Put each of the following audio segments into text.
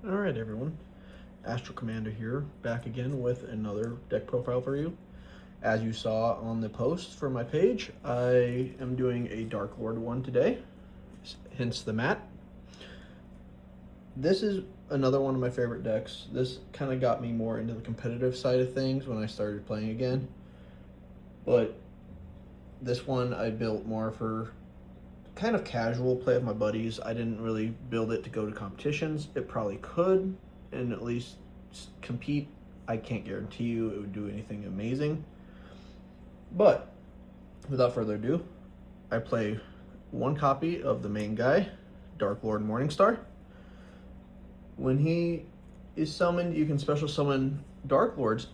Alright everyone, Astral Commander here, back again with another deck profile for you. As you saw on the post for my page, I am doing a Darklord one today, hence the mat. This is another one of my favorite decks. This kind of got me more into the competitive side of things when I started playing again. But this one I built more for kind of casual play with my buddies. I didn't really build it to go to competitions. It probably could, and at least compete. I can't guarantee you it would do anything amazing. But without further ado, I play one copy of the main guy, Darklord Morningstar. When he is summoned, you can special summon Darklords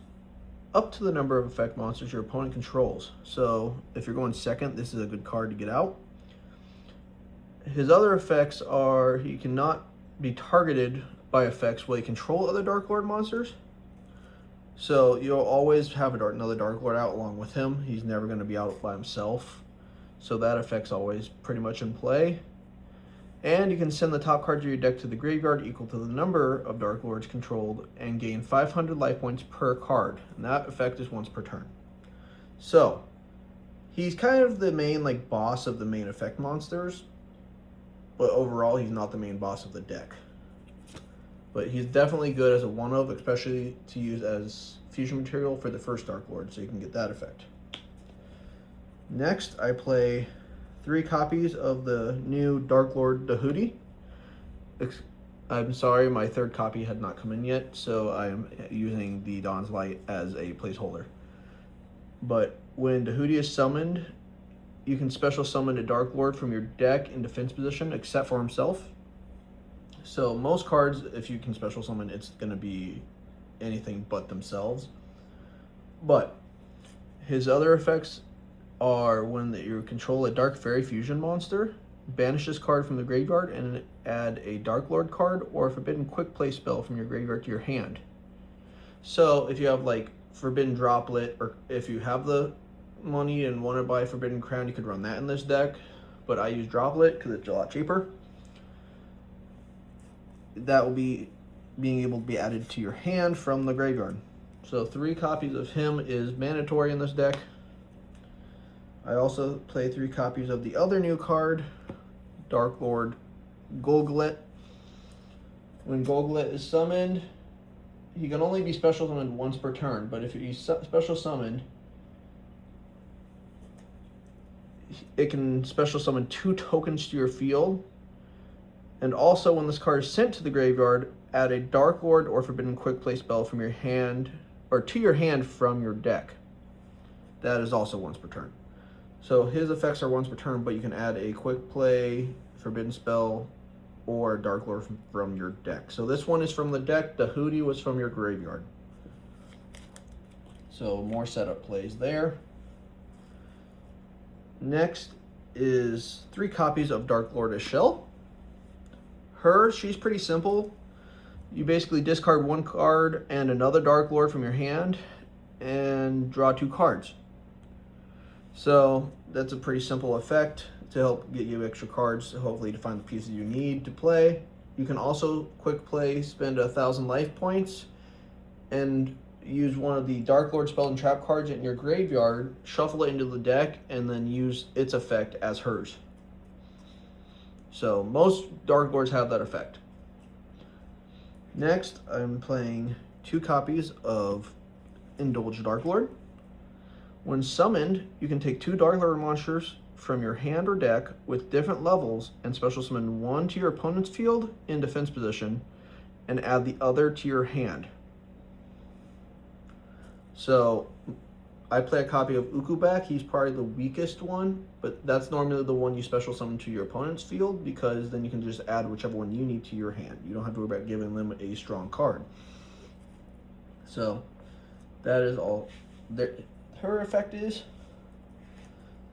up to the number of effect monsters your opponent controls. So if you're going second, this is a good card to get out. His other effects are he cannot be targeted by effects while you control other Darklord monsters. So you'll always have another Darklord out along with him. He's never going to be out by himself. So that effect's always pretty much in play. And you can send the top card of your deck to the graveyard equal to the number of Darklords controlled and gain 500 life points per card. And that effect is once per turn. So he's kind of the main boss of the main effect monsters. But overall, he's not the main boss of the deck. But he's definitely good as a one-of, especially to use as fusion material for the first Darklord, so you can get that effect. Next, I play 3 copies of the new Darklord Dehudi. I'm sorry, my third copy had not come in yet, so I am using the Dawn's Light as a placeholder. But when Dehudi is summoned, you can special summon a Darklord from your deck in defense position, except for himself. So most cards, if you can special summon, it's going to be anything but themselves. But his other effects are when you control a Dark Fairy Fusion monster, banish this card from the graveyard and add a Darklord card or a Forbidden Quick Play spell from your graveyard to your hand. So if you have Forbidden Droplet, or if you have the money and want to buy Forbidden Crown, you could run that in this deck, but I use Droplet because it's a lot cheaper. That will be being able to be added to your hand from the graveyard. So 3 copies of him is mandatory in this deck. I also play 3 copies of the other new card, Darklord Golglet. When Golglet is summoned, he can only be special summoned once per turn, but if he's special summoned, it can special summon 2 tokens to your field. And also, when this card is sent to the graveyard, add a Darklord or Forbidden Quick Play spell from your hand, or to your hand from your deck. That is also once per turn. So his effects are once per turn, but you can add a Quick Play, Forbidden Spell, or Darklord from your deck. So this one is from the deck. The Hootie was from your graveyard. So more setup plays there. Next is 3 copies of Darklord Ashell. She's pretty simple. You basically discard 1 card and another Darklord from your hand and draw 2 cards. So that's a pretty simple effect to help get you extra cards, hopefully to find the pieces you need to play. You can also quick play, spend 1,000 life points, and use one of the Darklord spell and trap cards in your graveyard, shuffle it into the deck, and then use its effect as hers. So most Darklords have that effect. Next, I'm playing 2 copies of Indulge Darklord. When summoned, you can take 2 Darklord monsters from your hand or deck with different levels and special summon 1 to your opponent's field in defense position and add the other to your hand. So I play a copy of Ukubak. He's probably the weakest one, but that's normally the one you special summon to your opponent's field, because then you can just add whichever one you need to your hand. You don't have to worry about giving them a strong card. So that is all her effect is.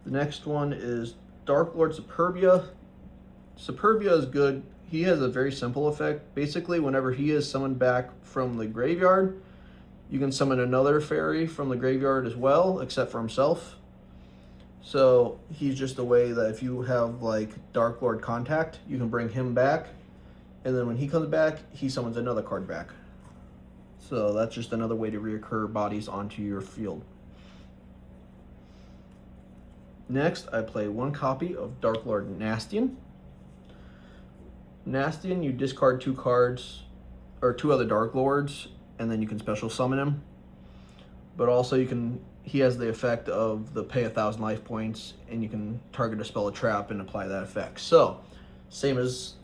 The next one is Darklord Superbia. Superbia is good. He has a very simple effect. Basically, whenever he is summoned back from the graveyard, you can summon another fairy from the graveyard as well, except for himself. So he's just a way that if you have Darklord Contact, you can bring him back and then when he comes back, he summons another card back. So that's just another way to reoccur bodies onto your field. Next, I play one copy of Darklord Nastian. Nastian, you discard 2 cards, or 2 other Darklords, and then you can special summon him. But also he has the effect of the pay 1,000 life points, and you can target a spell, a trap, and apply that effect. So, same as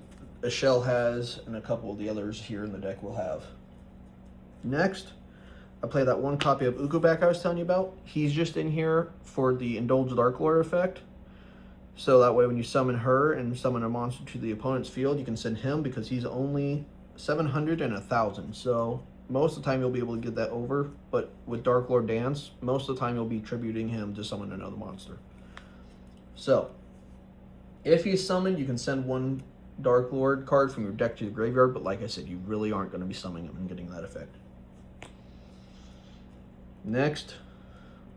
a Shell has, and a couple of the others here in the deck will have. Next, I play that one copy of Ukobak I was telling you about. He's just in here for the Indulged Darklord effect. So that way when you summon her and summon a monster to the opponent's field, you can send him because he's only 700 and 1,000. So most of the time you'll be able to get that over, but with Darklord Dance, most of the time you'll be tributing him to summon another monster. So, if he's summoned, you can send one Darklord card from your deck to the graveyard, but like I said, you really aren't going to be summoning him and getting that effect. Next,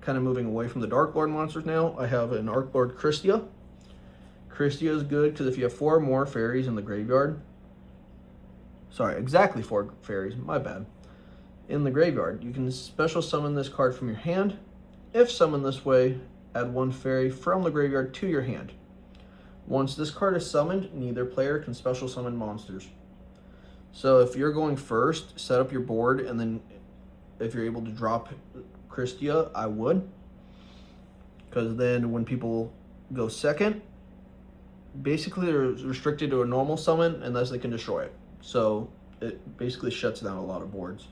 kind of moving away from the Darklord monsters now, I have an Darklord Christia. Christia is good because if you have 4 or more fairies in the graveyard, sorry, exactly 4 fairies, my bad, in the graveyard, you can special summon this card from your hand. If summoned this way, add 1 fairy from the graveyard to your hand. Once this card is summoned, neither player can special summon monsters. So if you're going first, set up your board, and then if you're able to drop Christia, I would. Because then when people go second, basically they're restricted to a normal summon unless they can destroy it. So it basically shuts down a lot of boards.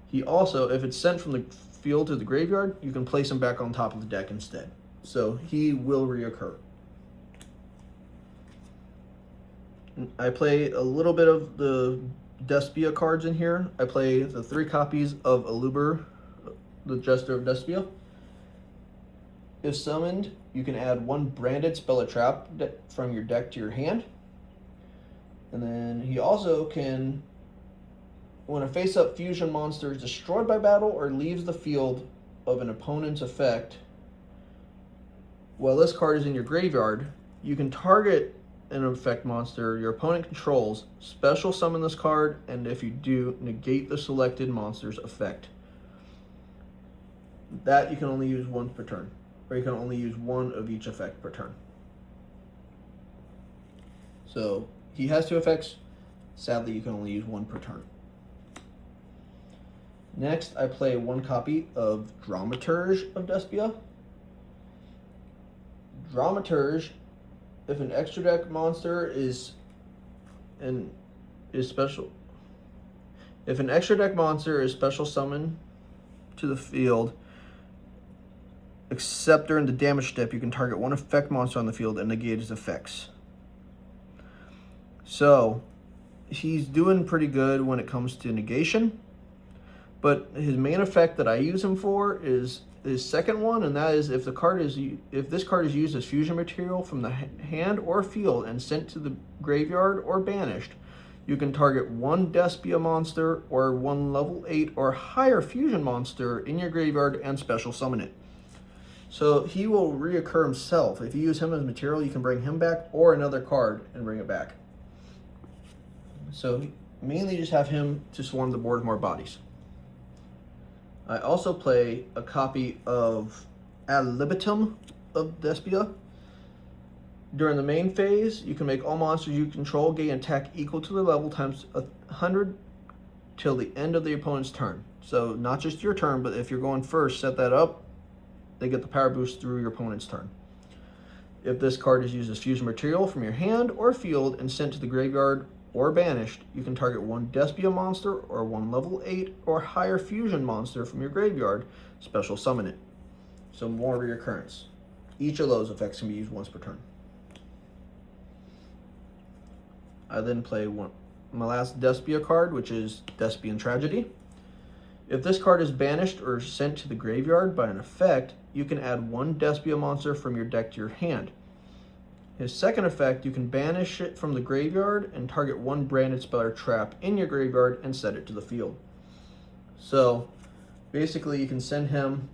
He also, if it's sent from the field to the graveyard, you can place him back on top of the deck instead. So he will reoccur. I play a little bit of the Despia cards in here. I play the 3 copies of Aluber, the Jester of Despia. If summoned, you can add 1 branded spell or trap from your deck to your hand. And then he also can, when a face-up fusion monster is destroyed by battle or leaves the field of an opponent's effect, while this card is in your graveyard, you can target an effect monster your opponent controls, special summon this card, and if you do, negate the selected monster's effect. That you can only use once per turn, or you can only use 1 of each effect per turn. So he has 2 effects. Sadly, you can only use 1 per turn. Next, I play 1 copy of Dramaturge of Despia. Dramaturge, if an extra deck monster is special, if an extra deck monster is special summoned to the field, except during the damage step, you can target 1 effect monster on the field and negate its effects. So he's doing pretty good when it comes to negation, but his main effect that I use him for is his second one, and that is if this card is used as fusion material from the hand or field and sent to the graveyard or banished, you can target 1 Despia monster or 1 level 8 or higher fusion monster in your graveyard and special summon it. So he will reoccur himself. If you use him as material, you can bring him back or another card and bring it back. So mainly just have him to swarm the board with more bodies. I also play a copy of Ad Libitum of Despia. During the main phase, you can make all monsters you control gain attack equal to their level times 100 till the end of the opponent's turn. So not just your turn, but if you're going first, set that up. They get the power boost through your opponent's turn. If this card is used as fusion material from your hand or field and sent to the graveyard or banished, you can target 1 Despia monster or 1 level 8 or higher fusion monster from your graveyard, special summon it. So more reoccurrence. Each of those effects can be used once per turn. I then play my last Despia card, which is Despian Tragedy. If this card is banished or sent to the graveyard by an effect, you can add 1 Despia monster from your deck to your hand. His second effect, you can banish it from the graveyard and target 1 branded spell or trap in your graveyard and set it to the field. So basically you can send him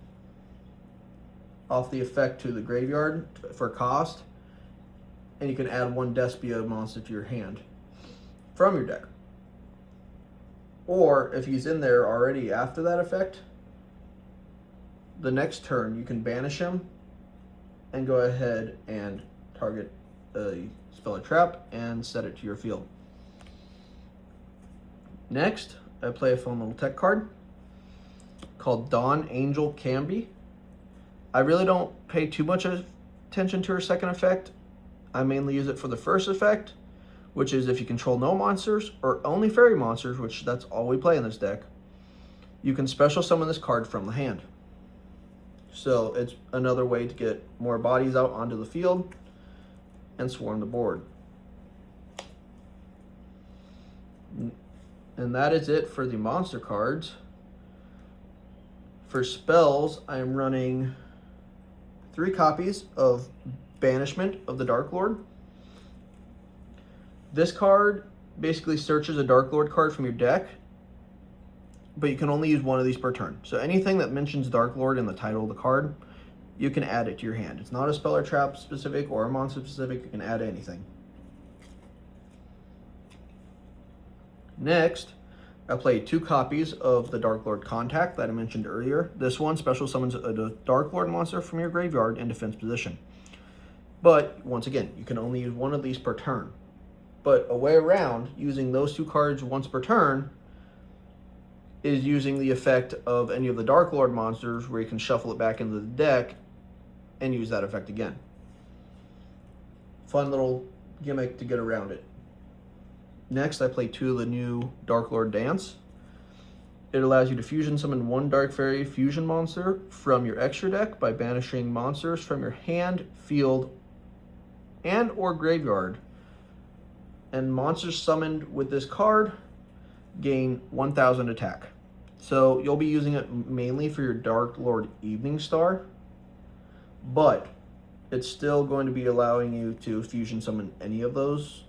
off the effect to the graveyard for cost, and you can add 1 Despia monster to your hand from your deck. Or if he's in there already after that effect, the next turn you can banish him and go ahead and target a spell or trap and set it to your field. Next, I play a fun little tech card called Dawn Angel Camby. I really don't pay too much attention to her second effect. I mainly use it for the first effect, which is if you control no monsters or only fairy monsters, which that's all we play in this deck, you can special summon this card from the hand. So it's another way to get more bodies out onto the field and swarm the board. And that is it for the monster cards. For spells, I am running 3 copies of Banishment of the Darklord. This card basically searches a Darklord card from your deck, but you can only use one of these per turn. So anything that mentions Darklord in the title of the card, you can add it to your hand. It's not a spell or trap specific or a monster specific. You can add anything. Next, I play 2 copies of the Darklord Contact that I mentioned earlier. This one special summons a Darklord monster from your graveyard in defense position. But once again, you can only use one of these per turn. But a way around using those 2 cards once per turn is using the effect of any of the Darklord monsters, where you can shuffle it back into the deck and use that effect again. Fun little gimmick to get around it. Next, I play 2 of the new Darklord Dance. It allows you to fusion summon 1 Dark Fairy fusion monster from your extra deck by banishing monsters from your hand, field, and or graveyard. And monsters summoned with this card gain 1000 attack. So you'll be using it mainly for your Darklord Evening Star, but it's still going to be allowing you to fusion summon any of those,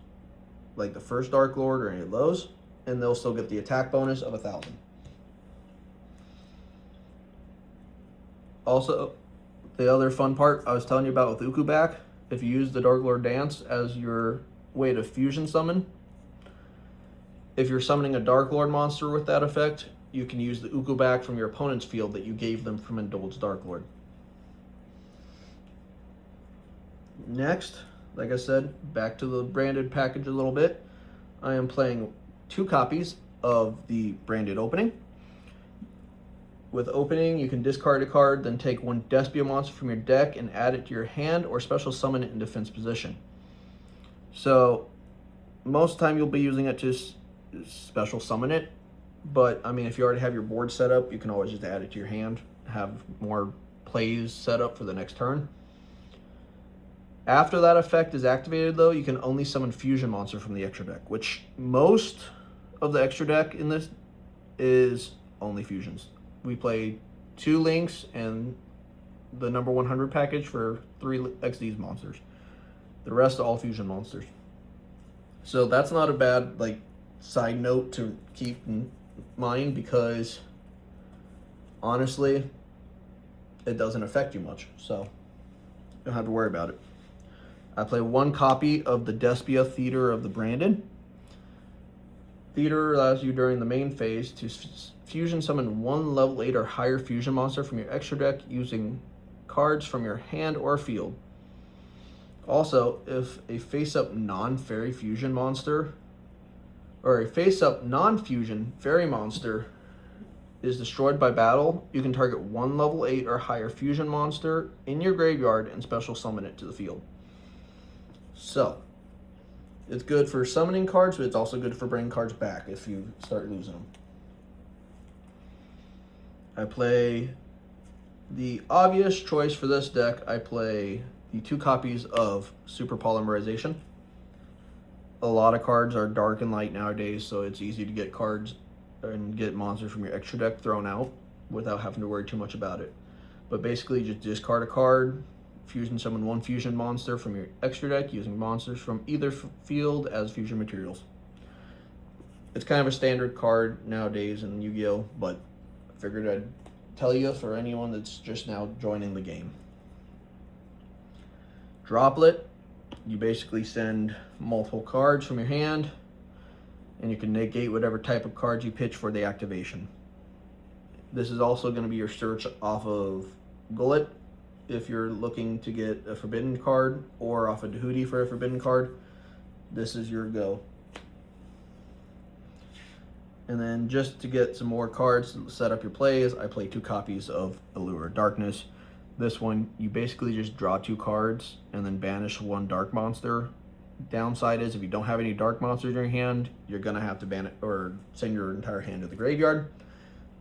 like the first Darklord or any of those, and they'll still get the attack bonus of 1000. Also, the other fun part I was telling you about with Ukuback, if you use the Darklord Dance as your way to fusion summon, if you're summoning a Darklord monster with that effect, you can use the Ukuback from your opponent's field that you gave them from Indulged Darklord. Next, like I said, back to the branded package a little bit. I am playing 2 copies of the branded opening. With opening, you can discard a card, then take 1 Despia monster from your deck and add it to your hand or special summon it in defense position. So most of the time you'll be using it to special summon it, but I mean, if you already have your board set up, you can always just add it to your hand, have more plays set up for the next turn. After that effect is activated, though, you can only summon fusion monster from the extra deck, which most of the extra deck in this is only fusions. We play 2 links and the number 100 package for 3 XD's monsters. The rest are all fusion monsters. So that's not a bad side note to keep in mind, because honestly, it doesn't affect you much, so you don't have to worry about it. I play 1 copy of the Despia Theater of the Branded. Theater allows you during the main phase to fusion summon 1 level 8 or higher fusion monster from your extra deck using cards from your hand or field. Also, if a face-up non-fairy fusion monster or a face-up non-fusion fairy monster is destroyed by battle, you can target 1 level 8 or higher fusion monster in your graveyard and special summon it to the field. So, it's good for summoning cards, but it's also good for bringing cards back if you start losing them. I play the obvious choice for this deck. I play the 2 copies of Super Polymerization. A lot of cards are dark and light nowadays, so it's easy to get cards and get monsters from your extra deck thrown out without having to worry too much about it. But basically, just discard a card, fusion summon 1 fusion monster from your extra deck using monsters from either field as fusion materials. It's kind of a standard card nowadays in Yu-Gi-Oh, but I figured I'd tell you for anyone that's just now joining the game. Droplet, you basically send multiple cards from your hand and you can negate whatever type of cards you pitch for the activation. This is also going to be your search off of Gullet if you're looking to get a forbidden card, or off of Dehudi for a forbidden card. This is your go. And then just to get some more cards to set up your plays, I play 2 copies of Allure of Darkness. This one, you basically just draw 2 cards and then banish 1 dark monster. Downside is if you don't have any dark monsters in your hand, you're gonna have to ban it or send your entire hand to the graveyard.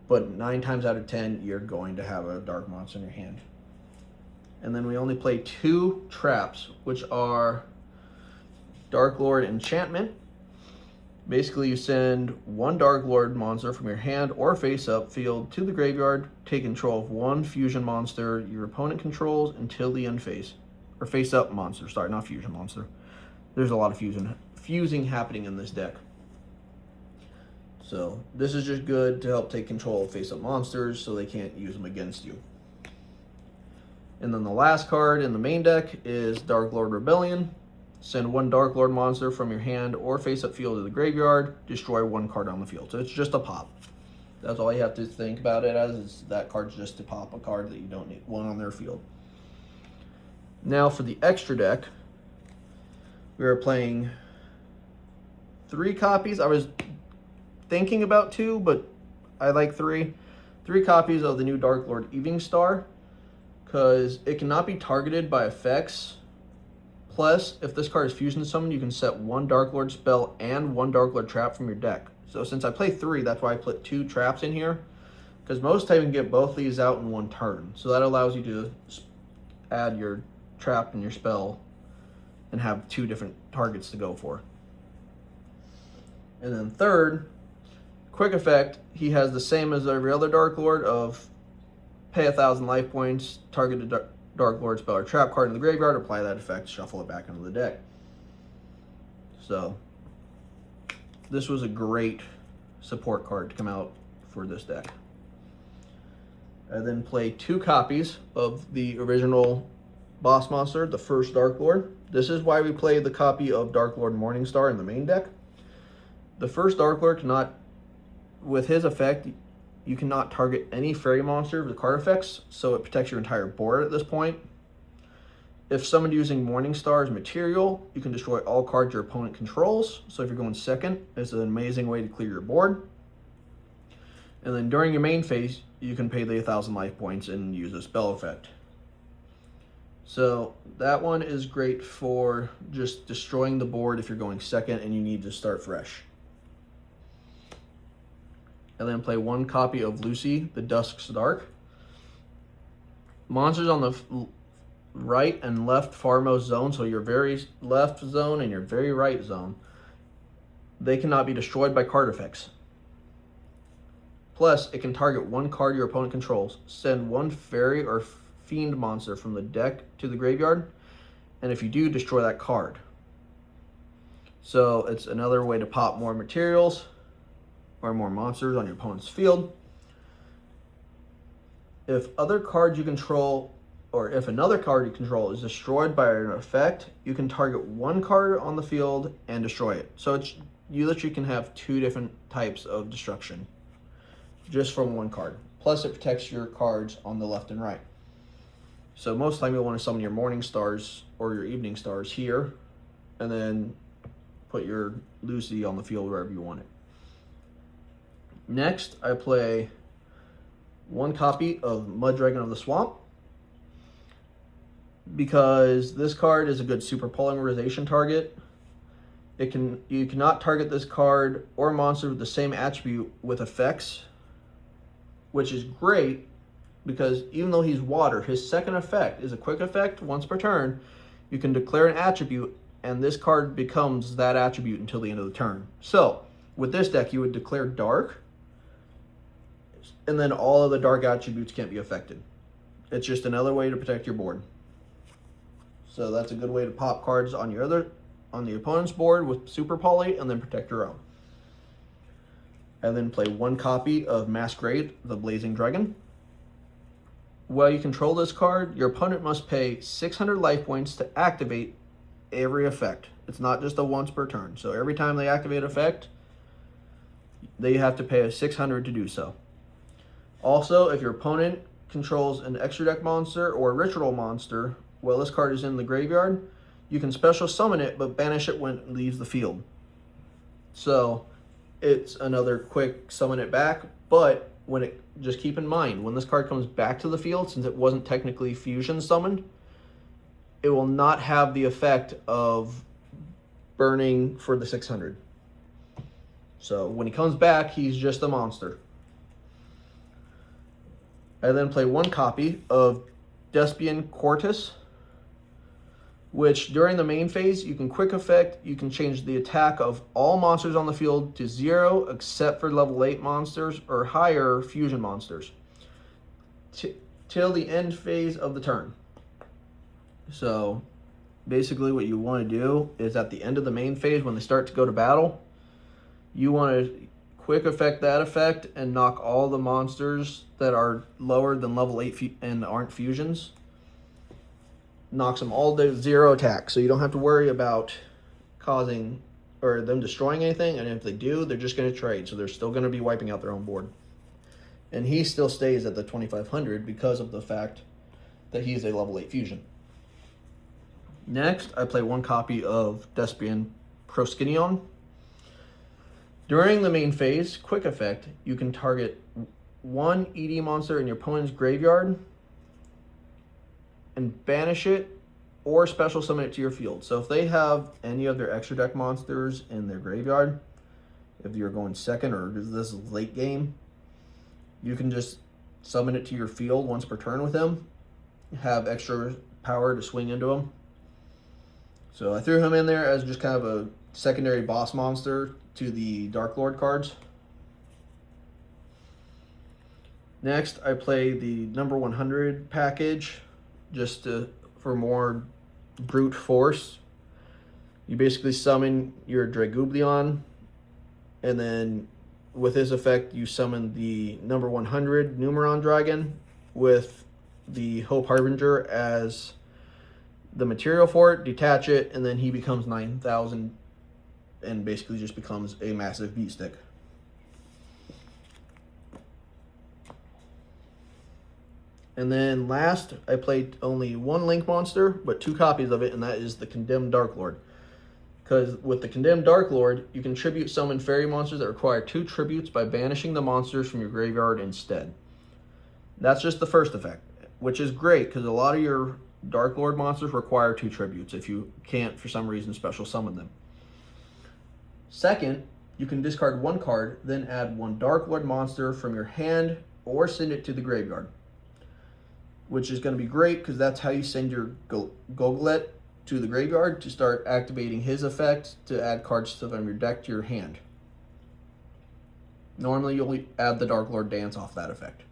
But 9 times out of 10, you're going to have a dark monster in your hand. And then we only play 2 traps, which are Darklord Enchantment. Basically, you send 1 Darklord monster from your hand or face-up field to the graveyard. Take control of 1 fusion monster your opponent controls until the end phase. Or face-up monster, sorry, not fusion monster. There's a lot of fusing happening in this deck. So this is just good to help take control of face-up monsters so they can't use them against you. And then the last card in the main deck is Darklord Rebellion. Send 1 Darklord monster from your hand or face-up field to the graveyard. Destroy 1 card on the field. So it's just a pop. That's all you have to think about it as, is that card's just to pop a card that you don't need 1 on their field. Now for the extra deck, we are playing 3 copies. I was thinking about 2, but I like 3. 3 copies of the new Darklord Evening Star, because it cannot be targeted by effects. Plus, if this card is fusion summoned, you can set 1 Darklord spell and 1 Darklord trap from your deck. So since I play 3, that's why I put 2 traps in here, because most time you can get both these out in 1 turn. So that allows you to add your trap and your spell and have 2 different targets to go for. And then third, quick effect, he has the same as every other Darklord of pay 1,000 life points, target a Darklord spell or trap card in the graveyard, apply that effect, shuffle it back into the deck. So this was a great support card to come out for this deck. I then play 2 copies of the original boss monster, the first Darklord. This is why we play the copy of Darklord Morningstar in the main deck. The first Darklord cannot, with his effect, you cannot target any fairy monster with card effects, so it protects your entire board at this point. If summoned using Morningstar's material, you can destroy all cards your opponent controls. So if you're going second, it's an amazing way to clear your board. And then during your main phase, you can pay the 1,000 life points and use a spell effect. So that one is great for just destroying the board if you're going second and you need to start fresh. And then play 1 copy of Lucy, the Dusk's Dark. Monsters on the right and left farmost zone, so your very left zone and your very right zone, they cannot be destroyed by card effects. Plus, it can target 1 card your opponent controls. Send 1 fairy or fiend monster from the deck to the graveyard, and if you do, destroy that card. So it's another way to pop more materials or more monsters on your opponent's field. If other cards you control, or if another card you control is destroyed by an effect, you can target 1 card on the field and destroy it. So it's, you literally can have 2 different types of destruction just from 1 card. Plus it protects your cards on the left and right. So most of the time you'll want to summon your Morning Stars or your Evening Stars here, and then put your Lucy on the field wherever you want it. Next, I play 1 copy of Muddragon of the Swamp, because this card is a good super polymerization target. You cannot target this card or monster with the same attribute with effects, which is great because even though he's water, his second effect is a quick effect once per turn. You can declare an attribute and this card becomes that attribute until the end of the turn. So with this deck, you would declare dark, and then all of the dark attributes can't be affected. It's just another way to protect your board. So that's a good way to pop cards on the opponent's board with super poly and then protect your own. And then play 1 copy of Masquerade, the Blazing Dragon. While you control this card, your opponent must pay 600 life points to activate every effect. It's not just a once per turn. So every time they activate effect, they have to pay a 600 to do so. Also, if your opponent controls an extra deck monster or a ritual monster while this card is in the graveyard, you can special summon it but banish it when it leaves the field. So it's another quick summon it back, but just keep in mind, when this card comes back to the field, since it wasn't technically fusion summoned, it will not have the effect of burning for the 600. So when he comes back, he's just a monster. I then play one copy of Despia Cortus, which during the main phase, you can quick effect, you can change the attack of all monsters on the field to 0 except for level 8 monsters or higher fusion monsters till the end phase of the turn. So basically what you want to do is at the end of the main phase, when they start to go to battle, you want to quick effect that effect and knock all the monsters that are lower than level 8 and aren't fusions. Knocks them all to 0 attack, so you don't have to worry about causing or them destroying anything, and if they do, they're just going to trade, so they're still going to be wiping out their own board. And he still stays at the 2500 because of the fact that he's a level 8 fusion. Next, I play one copy of Despia Proskynion. During the main phase, quick effect, you can target one ED monster in your opponent's graveyard and banish it or special summon it to your field. So if they have any of their extra deck monsters in their graveyard, if you're going second or this is late game, you can just summon it to your field once per turn with him, have extra power to swing into him. So I threw him in there as just kind of a secondary boss monster to the Darklord cards. Next, I play the number 100 package just for more brute force. You basically summon your Dragublion, and then with his effect, you summon the number 100 Numeron Dragon with the Hope Harbinger as the material for it, detach it, and then he becomes 9,000 and basically just becomes a massive beat stick. And then last, I played only one Link monster, but 2 copies of it, and that is the Condemned Darklord. Because with the Condemned Darklord, you can tribute summon fairy monsters that require 2 tributes by banishing the monsters from your graveyard instead. That's just the first effect, which is great because a lot of your Darklord monsters require 2 tributes if you can't, for some reason, special summon them. Second, you can discard 1 card, then add 1 Darklord monster from your hand or send it to the graveyard, which is going to be great because that's how you send your Goglet to the graveyard to start activating his effect to add cards from your deck to your hand. Normally, you'll add the Darklord Dance off that effect.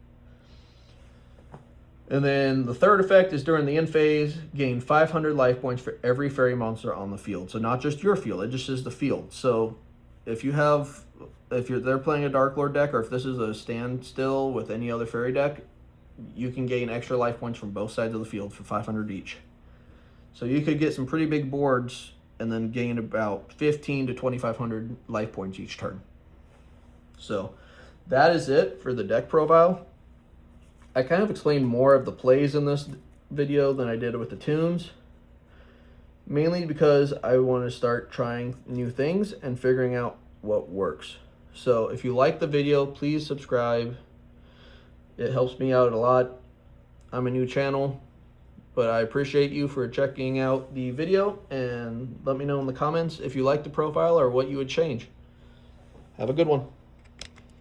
And then the third effect is during the end phase, gain 500 life points for every fairy monster on the field. So not just your field, it just is the field. So if they're playing a Darklord deck, or if this is a standstill with any other fairy deck, you can gain extra life points from both sides of the field for 500 each. So you could get some pretty big boards and then gain about 15 to 2,500 life points each turn. So that is it for the deck profile. I kind of explained more of the plays in this video than I did with the tunes, mainly because I want to start trying new things and figuring out what works. So if you like the video, please subscribe. It helps me out a lot. I'm a new channel, but I appreciate you for checking out the video, and let me know in the comments if you like the profile or what you would change. Have a good one.